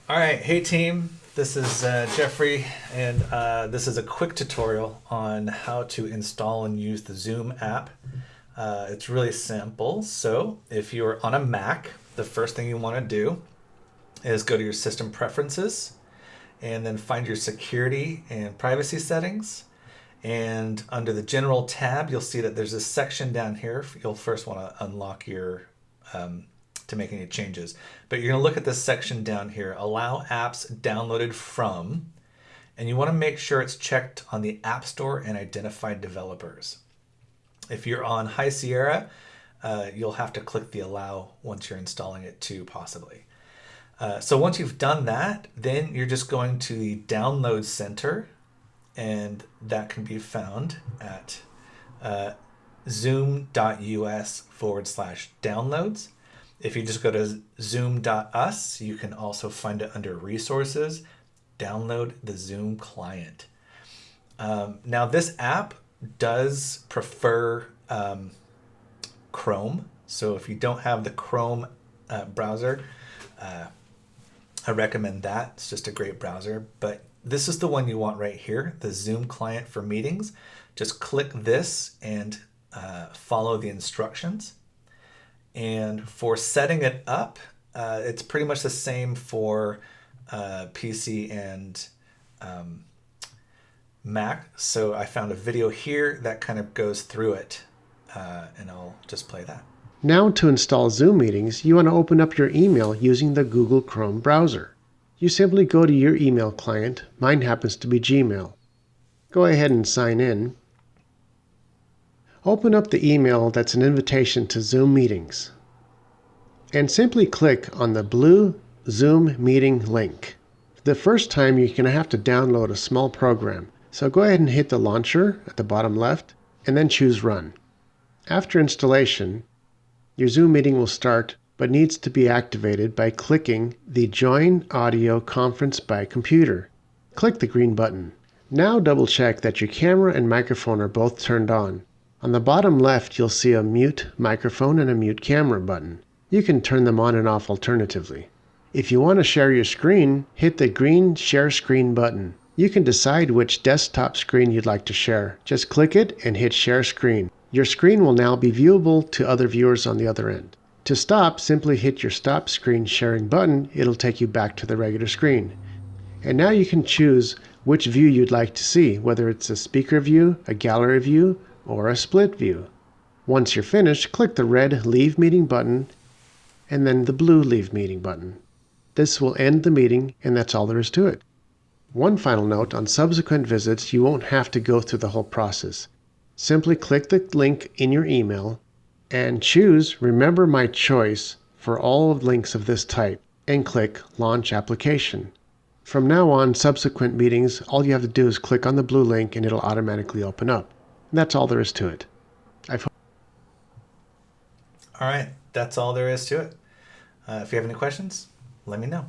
All right, hey team, this is Jeffrey, and this is a quick tutorial on how to install and use the Zoom app. It's really simple. So if you're on a Mac, the first thing you want to do is go to your system preferences and then find your security and privacy settings. And under the general tab, you'll see that there's a section down here. You'll first want to unlock your to make any changes. But you're gonna look at this section down here, allow apps downloaded from, and you wanna make sure it's checked on the App Store and identified developers. If you're on High Sierra, you'll have to click the allow once you're installing it too, possibly. So once you've done that, then you're just going to the Download Center, and that can be found at zoom.us/downloads. If you just go to zoom.us, you can also find it under resources, download the Zoom client. Now this app does prefer Chrome. So if you don't have the Chrome browser, I recommend that. It's just a great browser, but this is the one you want right here, the Zoom client for meetings. Just click this and follow the instructions. And for setting it up, it's pretty much the same for PC and Mac. So I found a video here that kind of goes through it, and I'll just play that. Now to install Zoom meetings, you want to open up your email using the Google Chrome browser. You simply go to your email client. Mine happens to be Gmail. Go ahead and sign in. Open up the email that's an invitation to Zoom meetings. And simply click on the blue Zoom meeting link. The first time you're going to have to download a small program. So go ahead and hit the launcher at the bottom left and then choose Run. After installation, your Zoom meeting will start but needs to be activated by clicking the Join Audio Conference by Computer. Click the green button. Now double check that your camera and microphone are both turned on. On the bottom left, you'll see a mute microphone and a mute camera button. You can turn them on and off alternatively. If you want to share your screen, hit the green Share Screen button. You can decide which desktop screen you'd like to share. Just click it and hit Share Screen. Your screen will now be viewable to other viewers on the other end. To stop, simply hit your Stop Screen Sharing button. It'll take you back to the regular screen. And now you can choose which view you'd like to see, whether it's a speaker view, a gallery view, or a split view. Once you're finished, click the red Leave Meeting button and then the blue Leave Meeting button. This will end the meeting, and that's all there is to it. One final note, on subsequent visits, you won't have to go through the whole process. Simply click the link in your email and choose Remember My Choice for all links of this type and click Launch Application. From now on, subsequent meetings, all you have to do is click on the blue link and it'll automatically open up. And that's all there is to it. All right, that's all there is to it. If you have any questions, let me know.